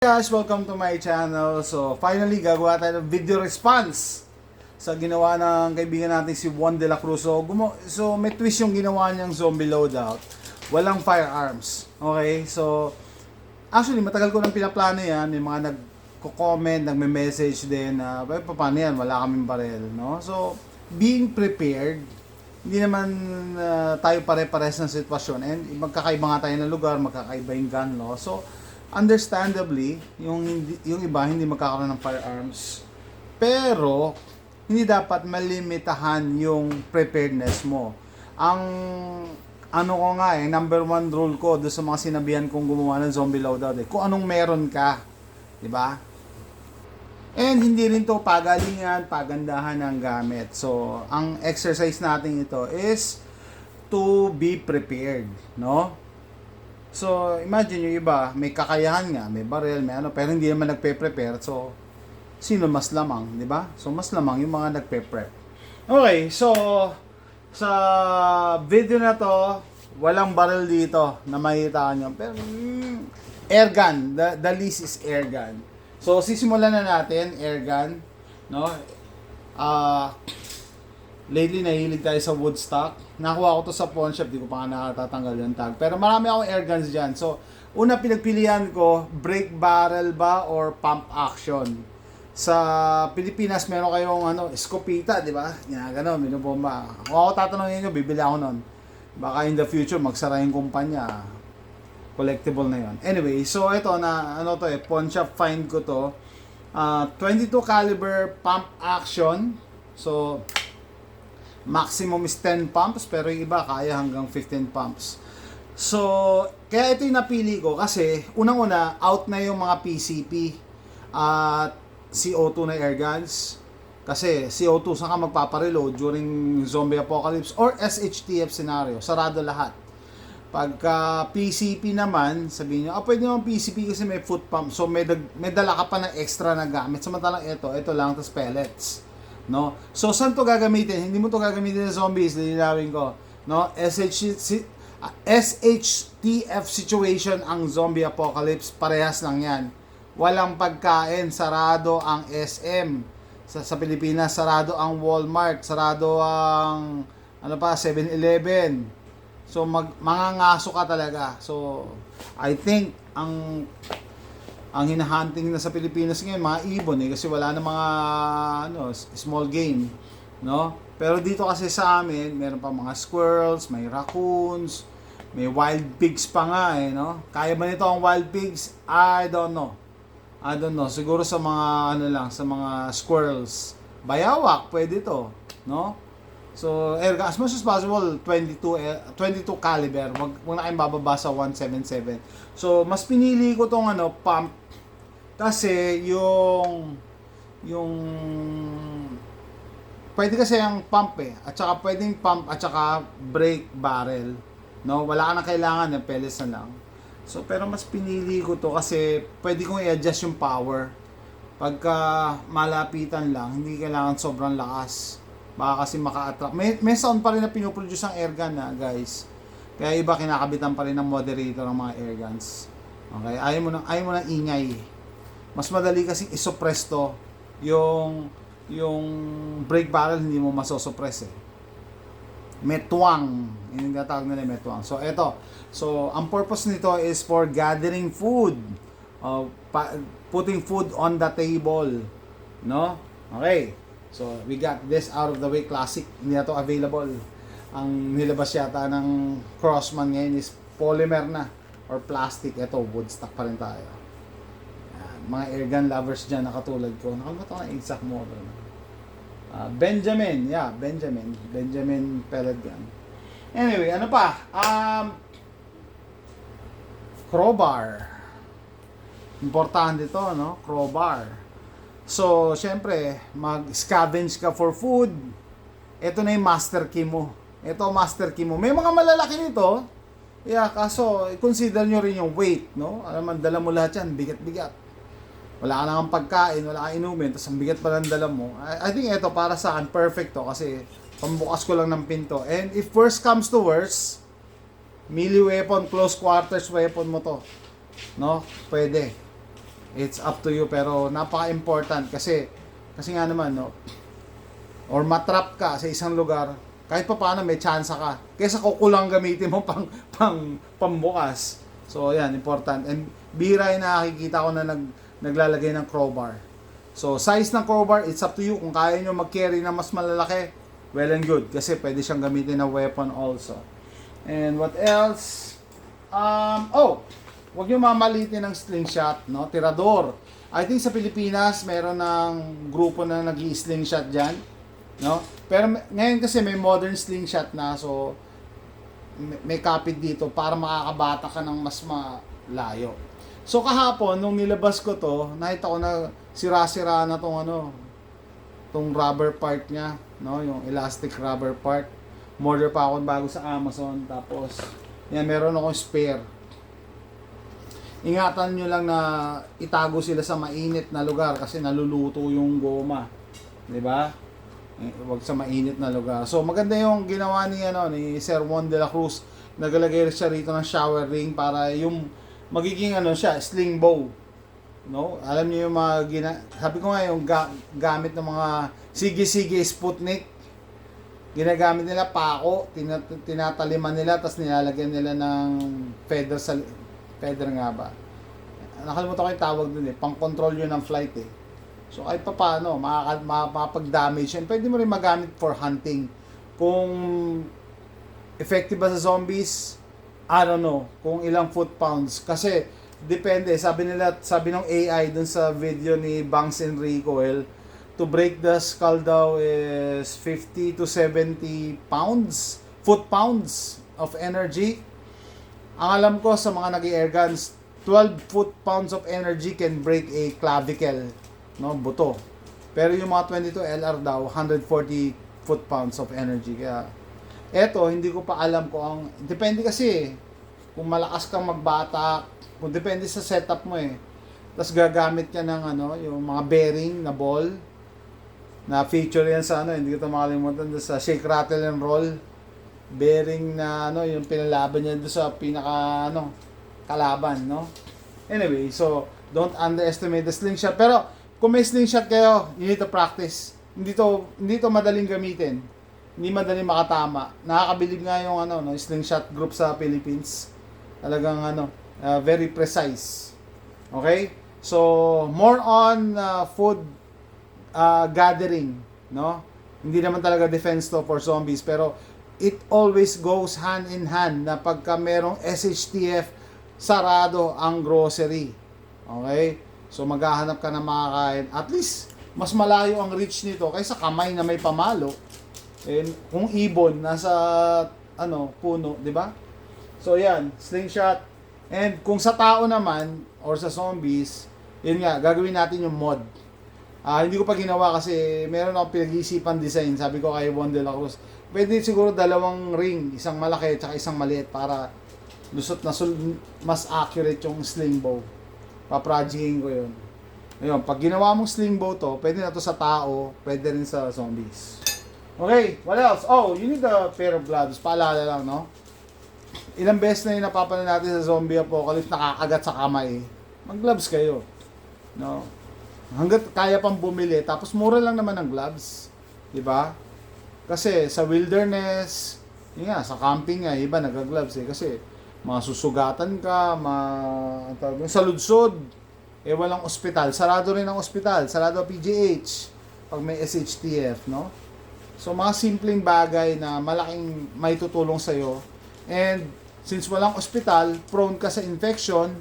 Guys, welcome to my channel. So, finally, gagawa tayo ng video response sa ginawa ng kaibigan natin si Juan de la Cruz. So, may twist yung ginawa niyang zombie loadout. Walang firearms. Okay? So, actually, matagal ko nang pinaplano yan. May mga nagko-comment, nagme-message din na, paano yan? Wala kaming barel. No? So, being prepared, hindi naman tayo pare-pares ng sitwasyon. And magkakaiba nga tayo ng lugar, magkakaiba yung gun, no? So, understandably, yung iba hindi magkakaroon ng firearms. Pero hindi dapat malimitahan yung preparedness mo. Ang ano ko nga number one rule ko do sa mga sinabihan kong gumawa ng zombie loadout kung anong meron ka, 'di ba? And hindi rin to pagalingan, pagandahan ng gamit. So, ang exercise natin ito is to be prepared, no? So, imagine yung iba, may kakayahan nga, may barrel, may ano, pero hindi naman nagpe-prepare. So, sino mas lamang, di ba? So, mas lamang yung mga nagpe-prep. Okay, so, sa video na to, walang barrel dito na makikita nyo. Pero, air gun. The list is air gun. So, sisimulan na natin, air gun. No? Lately, nahilig tayo sa Woodstock. Nakuha ko to sa pawn shop, di ko pa nga nakatatanggal yung tag. Pero marami akong air guns dyan. So, una pinagpilian ko, break barrel ba or pump action. Sa Pilipinas, meron kayong escopeta, di ba? Yan, gano'n, binubomba. Kung ako tatanungin nyo, bibili ako nun. Baka in the future, magsara yung kumpanya. Collectible na yon. Anyway, so ito na, pawn shop find ko to. 22 caliber pump action. So, maximum is 10 pumps, pero yung iba kaya hanggang 15 pumps. So, kaya ito yung napili ko kasi unang-una, out na yung mga PCP at CO2 na air guns. Kasi CO2, saan ka magpapareload during zombie apocalypse or SHTF scenario? Sarado lahat. Pagka PCP naman, sabihin nyo, pwede naman PCP kasi may foot pump. So, may dala ka pa ng extra na gamit. Samantalang ito lang, tas pellets. No? So, saan to gagamitin? Hindi mo to gagamitin sa zombies, lilinawin ko. No? SHTF situation ang zombie apocalypse, parehas lang yan. Walang pagkain, sarado ang SM. Sa Pilipinas, sarado ang Walmart, sarado ang 7-Eleven. So, mangangaso ka talaga. So, I think, ang hinahunting na sa Pilipinas ngayon, mga ibon kasi wala na mga small game, no? Pero dito kasi sa amin, meron pa mga squirrels, may raccoons, may wild pigs pa nga no? Kaya ba nito ang wild pigs? I don't know. Siguro sa mga sa mga squirrels. Bayawak, pwede to, no? So, air gun, as much as possible, 22 caliber. Wag na kayong bababa sa 177. So, mas pinili ko tong pump kasi yung pwede kasi ang pump at saka pwedeng pump at saka break barrel, no? Wala ka na kailangan ng pellets na lang. So, pero mas pinili ko to kasi pwede kong i-adjust yung power. Pagka malapitan lang, hindi kailangan sobrang lakas. Baka kasi maka-attract. May sound pa rin na pinoproduce ang air gun guys. Kaya iba kinakabitan pa rin ng moderator ng mga air guns. Okay, ayaw mo ng ingay. Mas madali kasi isuppress to. Yung break barrel hindi mo masosuppress May tuwang. Yung gatawag nila may tuwang. So, eto. So, ang purpose nito is for gathering food. Putting food on the table. No? Okay. So, we got this out of the way. Classic. Hindi na to available. Ang nilabas yata ng Crossman ngayon is polymer na or plastic. Ito, Woodstock pa rin tayo. Yan. Mga airgun lovers dyan na katulad ko. Nakalimutan ko na exact model. Benjamin. Yeah, Benjamin pellet gun. Anyway, ano pa? Crowbar. Importante to, no? Crowbar. So, syempre, mag-scavenge ka for food. Ito na yung master key mo. May mga malalaki nito. Yeah, kaso, consider nyo rin yung weight, no? Alam mo, dala mo lahat yan, bigat-bigat. Wala ka nang pagkain, wala ka inumin, tapos ang bigat pa lang dala mo. I think ito, para sa akin, perfect to. Kasi, pambukas ko lang ng pinto. And if worst comes to worst, melee weapon, close quarters weapon mo to. No? Pwede. It's up to you, pero napaka-important kasi nga naman, no, or matrap ka sa isang lugar, kahit pa paano may chance ka. Kaysa kukulang gamitin mo pambukas. So, yan, important. And bihira yung nakikita ko na naglalagay ng crowbar. So, size ng crowbar, it's up to you. Kung kaya nyo mag-carry na mas malalaki, well and good. Kasi pwede siyang gamitin na weapon also. And what else? Huwag nyo mamalitin ng slingshot, no? Tirador. I think sa Pilipinas, meron ng grupo na nag-i-slingshot dyan, no? Pero ngayon kasi may modern slingshot na, so may kapit dito para makakabata ka ng mas malayo. So kahapon, nung nilabas ko to, nakita ko na sira-sira na tong rubber part niya, no? Yung elastic rubber part. Order pa ako bago sa Amazon, tapos yan, meron akong spare. Ingatan nyo lang na itago sila sa mainit na lugar kasi naluluto yung goma. 'Di ba? Huwag sa mainit na lugar. So maganda yung ginawa ni Sir Juan de la Cruz. Nagalagay siya rito ng shower ring para yung magiging sling bow. No? Alam niyo yung sabi ko nga yung gamit ng mga sige-sige Sputnik. Ginagamit nila pako, tinataliman nila, tapos nilalagyan nila ng feather nga ba? Nakalimutan ko yung tawag dun pang-control yun ng flight So kahit pa paano, makapag-damage yan. Pwede mo rin magamit for hunting. Kung effective ba sa zombies, I don't know, kung ilang foot-pounds. Kasi, depende, sabi ng AI dun sa video ni Bangs Enrico, to break the skull daw is 50 to 70 pounds, foot-pounds of energy. Ang alam ko sa mga nag-air guns, 12 foot-pounds of energy can break a clavicle, no, buto. Pero yung mga 22 LR daw, 140 foot-pounds of energy. Kaya, eto, hindi ko pa alam kung depende kasi, kung malakas kang magbatak, kung depende sa setup mo Tapos gagamit ka ng yung mga bearing na ball, na feature yan sa hindi ko ito makalimutan, sa Shake, Rattle, and Roll. Bearing na yung pinalaban niya doon sa pinaka kalaban, no? Anyway, so don't underestimate the slingshot. Pero kung may slingshot kayo, you need to practice. Hindi to madaling gamitin. Hindi madaling makatama. Nakakabilib nga yung slingshot group sa Philippines. Talagang very precise. Okay? So more on food gathering, no? Hindi naman talaga defense to for zombies, pero it always goes hand in hand na pagka merong SHTF, sarado ang grocery. Okay? So maghahanap ka ng makakain. At least, mas malayo ang reach nito kaysa kamay na may pamalo. Kung ibon, nasa puno, di ba? So yan, slingshot. And kung sa tao naman, or sa zombies, yun nga, gagawin natin yung mod. Hindi ko pa ginawa kasi meron akong pinag-iisipan design. Sabi ko kay Juan de la Cruz, pwede siguro dalawang ring, isang malaki at isang maliit para mas accurate yung sling bow. Paprojecting ko yun. Ayun, pag ginawa mong sling bow to, pwede na to sa tao, pwede rin sa zombies. Okay, what else? Oh, you need a pair of gloves. Paalala lang, no? Ilang beses na yung napapanood natin sa zombie apocalypse, nakakagat sa kamay. Mag-gloves kayo. No? Hanggat kaya pang bumili, tapos mura lang naman ang gloves. Diba? Kasi sa wilderness, sa camping nga, iba nag-gloves kasi masusugatan ka, sa ludsod, walang ospital. Sarado rin ang ospital, sarado ang PGH pag may SHTF, no? So, mga simpleng bagay na malaking may tutulong sa'yo. And, since walang ospital, prone ka sa infection,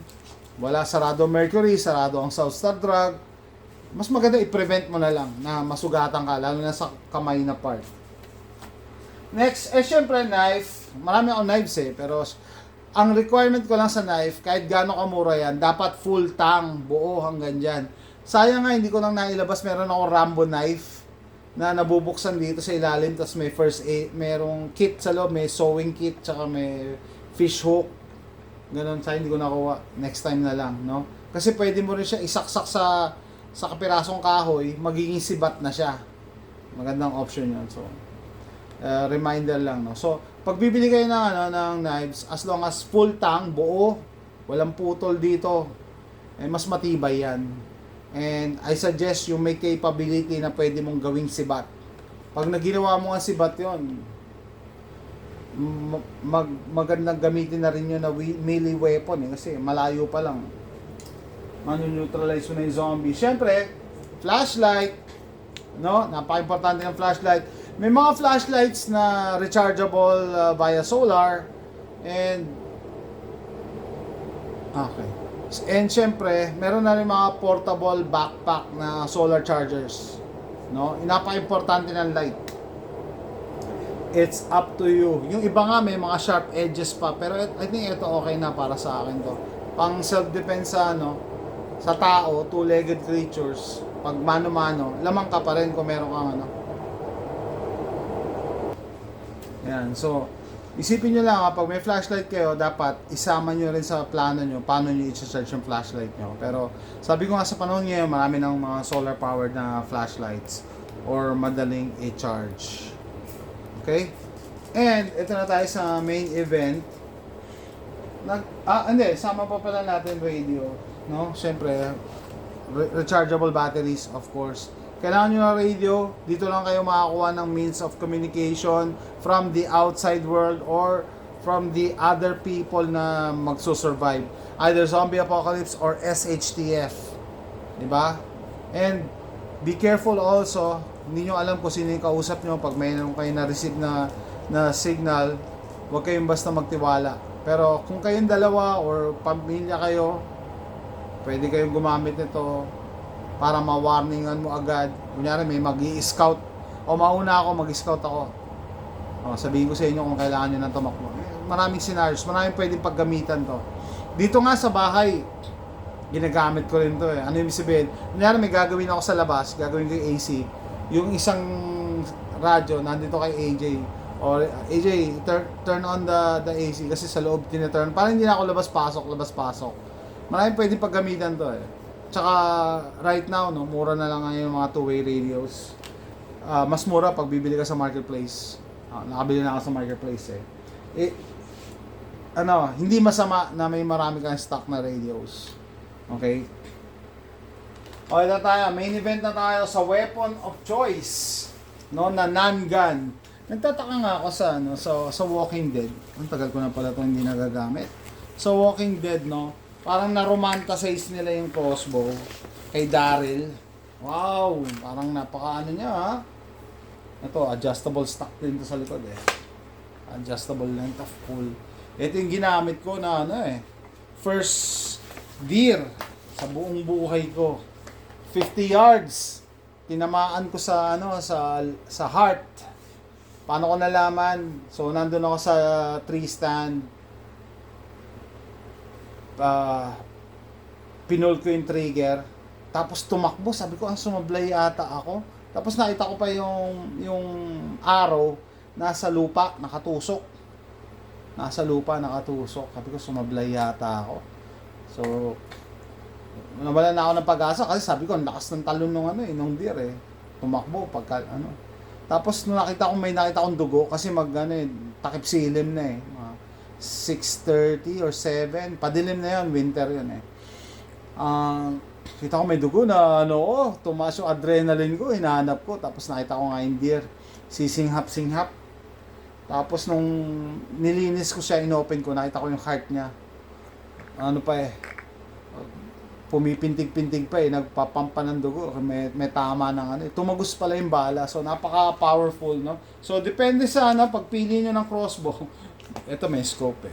wala sarado mercury, sarado ang South Star drug, mas maganda i-prevent mo na lang na masugatan ka, lalo na sa kamay na part. Next, syempre knife. Marami akong knives pero ang requirement ko lang sa knife, kahit gaano kamura yan, dapat full tang, buo hanggang dyan. Sayang nga, hindi ko lang nailabas, meron akong Rambo knife na nabubuksan dito sa ilalim, tapos may first aid, merong kit sa loob, may sewing kit, tsaka may fish hook. Ganun, hindi ko nakuha. Next time na lang, no? Kasi pwede mo rin siya isaksak sa kapirasong kahoy, magiging sibat na siya. Magandang option yun. So, reminder lang, no? So, pag bibili kayo ng knives, as long as full tang, buo, walang putol dito, mas matibay yan. And I suggest yung may capability na pwede mong gawing sibat. Pag naginawa mo ang sibat yon, magandang gamitin na rin yun na melee weapon kasi malayo pa lang manuneutralize mo na yung zombie. Siyempre, flashlight, no? Napaka-importante ng flashlight. May mga flashlights na rechargeable via solar and okay. And syempre, meron na rin mga portable backpack na solar chargers. No? Napaka-importante ng light. It's up to you. Yung iba nga may mga sharp edges pa, pero I think ito okay na para sa akin to. Pang self-defense sa tao, two-legged creatures, pag mano-mano, lamang ka pa rin kung meron kang Yan, so isipin nyo lang pag may flashlight kayo, dapat isama nyo rin sa plano nyo paano nyo i-charge yung flashlight nyo. Pero sabi ko nga sa panahon ngayon, marami ng mga solar powered na flashlights or madaling i-charge. Okay? And ito na tayo sa main event. Sama pa pala natin radio, no? Siyempre, rechargeable batteries, of course. Kailangan nyo ng radio, dito lang kayo makakuha ng means of communication from the outside world or from the other people na magsusurvive. Either zombie apocalypse or SHTF. Diba? And be careful also, hindi nyo alam kung sino yung kausap nyo pag mayroon kayo na-receive na signal, huwag kayong basta magtiwala. Pero kung kayong dalawa or pamilya kayo, pwede kayong gumamit nito para ma-warningan mo agad. Kunyari may mag-i-scout o mauna ako, mag-scout ako. Sabihin ko sa inyo kung kailangan nyo ng tumakbo. Maraming scenarios, maraming pwedeng paggamitan to. Dito nga sa bahay, ginagamit ko rin to Ano yung sabihin? Kunyari may gagawin ako sa labas, gagawin ko yung AC. Yung isang radyo, nandito kay AJ. O AJ, turn on the AC kasi sa loob tinaturn. Para hindi na ako labas-pasok. Maraming pwedeng paggamitan to Tsaka right now, mura na lang ngayon yung mga two-way radios. Mas mura pag bibili ka sa marketplace. Nakabili na ako sa marketplace hindi masama na may marami kang stock na radios. Okay? Okay na tayo. Main event na tayo sa weapon of choice. Na non-gun. Nagtataka nga ako sa Walking Dead. Ang tagal ko na pala ito hindi nagagamit. Sa Walking Dead, parang na-romanticize nila yung crossbow kay Daryl. Wow! Parang napaka niya Ito, adjustable stock din to sa likod Adjustable length of pull. Ito yung ginamit ko na first deer sa buong buhay ko. 50 yards. Tinamaan ko sa sa heart. Paano ko nalaman? So nandun ako sa tree stand. Pinol ko yung trigger, tapos tumakbo, sabi ko sumablay ata ako, tapos nakita ko pa yung arrow nasa lupa nakatusok, sabi ko sumablay yata ako. So nawalan na ako ng pag-asa kasi sabi ko ang lakas ng talon nung deer tumakbo pagka tapos nung may nakita akong dugo kasi takip silim na 6:30 or 7, padilim na yun, winter yun kita ko may dugo na tumaas yung adrenaline ko, hinahanap ko, tapos nakita ko nga yung deer, sisinghap. Tapos nung nilinis ko siya, inopen ko, nakita ko yung heart niya. Pumipintig-pintig pa nagpapampa ng dugo, may tama ng tumagos pala yung bala, so napaka-powerful, So depende sa pagpili nyo ng crossbow. Ito may scope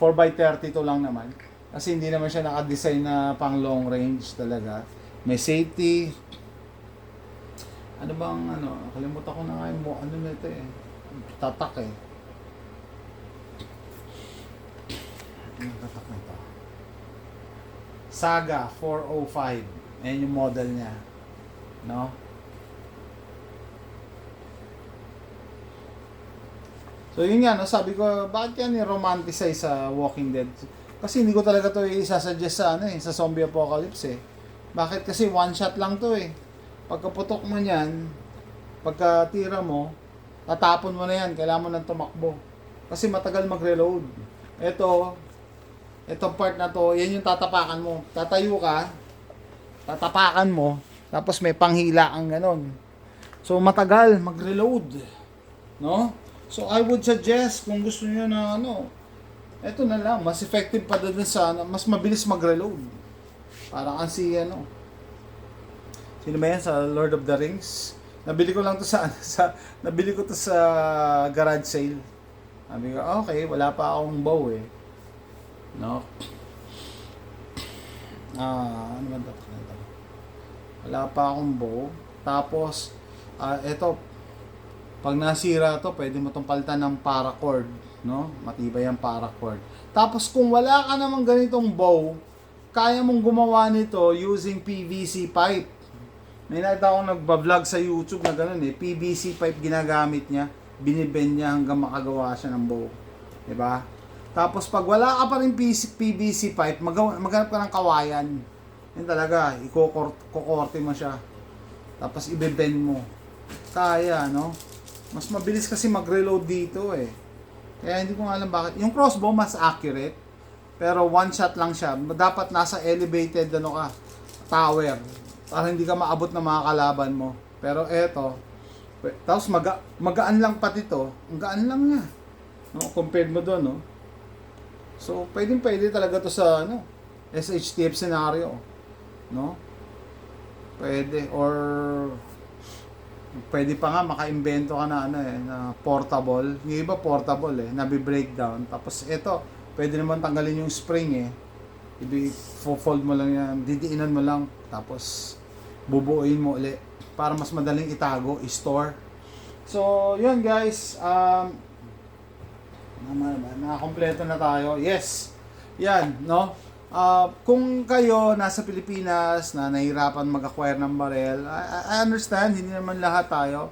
4x30 to lang naman. Kasi hindi naman siya naka-design na pang long range talaga. May safety. Kalimutan ko na nga yung nito tatak tatak nito. Saga 405. Ayan yung model niya. So yun nga, sabi ko, bakit yan i-romanticize sa Walking Dead? Kasi hindi ko talaga to isasuggest sa zombie apocalypse Bakit? Kasi one shot lang to Pagkaputok mo niyan, pagka tira mo, tatapon mo na yan, kailangan mo nang tumakbo. Kasi matagal magre-load. Ito, Itong part na to, yan yung tatapakan mo. Tatayo ka, tatapakan mo, tapos may panghila ang ganon. So matagal mag-reload, no? So I would suggest kung gusto niyo na eto na lang, mas effective pa doon sa mas mabilis mag-reload. Parang si sino ba yan sa Lord of the Rings? Nabili ko lang to nabili ko to sa garage sale. Sabi ko, okay, wala pa akong bow eh. No? Ano ba ito? Wala pa akong bow. Tapos, eto, pag nasira to, pwede mo itong palitan ng paracord. No? Matibay ang paracord. Tapos, kung wala ka namang ganitong bow, kaya mong gumawa nito using PVC pipe. May nakita akong nagba-vlog sa YouTube na gano'n eh. PVC pipe ginagamit niya. Binibend niya hanggang makagawa siya ng bow. Diba? Tapos pag wala ka pa rin PVC pipe, maghanap ka ng kawayan. Yan talaga, kukorte mo siya. Tapos ibebend mo. Kaya, no? Mas mabilis kasi mag-reload dito eh. Kaya hindi ko nga alam bakit. Yung crossbow mas accurate. Pero one shot lang siya. Dapat nasa elevated tower. Para hindi ka maabot ng mga kalaban mo. Pero eto, tapos magaan lang pati to. Ang gaan lang niya. No? Compared mo doon, no? So, pwede talaga to sa SHTF scenario, no? Pwede or pwede pa nga makaimbento ka na na portable. Yung iba portable nabi-breakdown. Tapos ito, pwede naman tanggalin yung spring i-fold mo lang yan, didiinan mo lang, tapos bubuuin mo ulit para mas madaling itago, i-store. So, yun guys, nakakompleto na tayo. Yes. Yan, no? Kung kayo nasa Pilipinas na nahirapan mag-acquire ng barel, I understand, hindi naman lahat tayo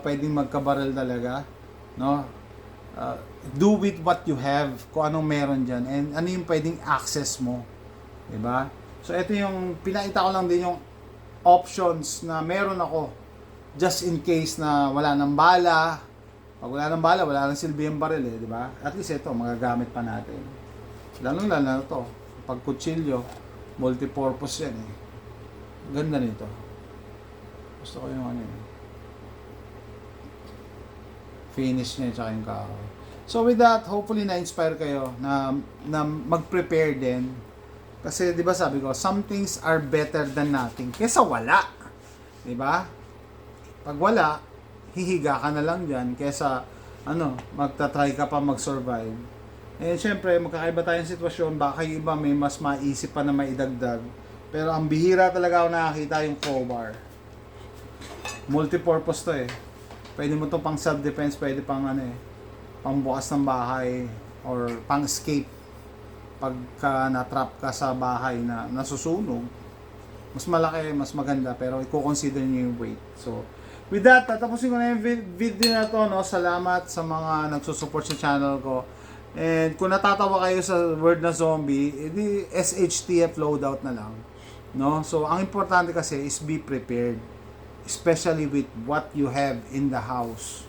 pwedeng magka-barel talaga, no? Do with what you have, kung anong meron dyan, and ano yung pwedeng access mo. Diba? So, ito yung, pinakita ko lang din yung options na meron ako just in case na wala ng bala. Pag wala ng bala, wala ng silbi yung baril di ba? At least ito, magagamit pa natin. Lalo na to. Pag kutsilyo, multi-purpose yan Ganda nito. Gusto ko yung finish niya tsaka yung kahoy. So with that, hopefully na-inspire kayo na mag-prepare din. Kasi 'di ba sabi ko, some things are better than nothing. Kesa wala. 'Di ba? Pag wala, hihiga ka na lang diyan kesa magta-try ka pa mag-survive. Eh syempre, magkakaiba tayong sitwasyon, baka yung iba may mas maisip pa na maidagdag. Pero ang bihira talaga ako nakakita yung crowbar. Multi-purpose to Pwede mo to pang self-defense, pwede pang pang bukas ng bahay or pang escape. Pagka na-trap ka sa bahay na nasusunog, mas malaki, mas maganda, pero i-consider niyo yung weight. So, with that, tatapusin ko na yung video na to, Salamat sa mga nagsusupport sa channel ko. And kung natatawa kayo sa word na zombie, edi SHTF loadout na lang, no? So, ang importante kasi is be prepared, especially with what you have in the house,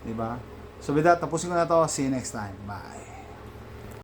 'di ba? So with that, tapusin ko na to. See you next time. Bye.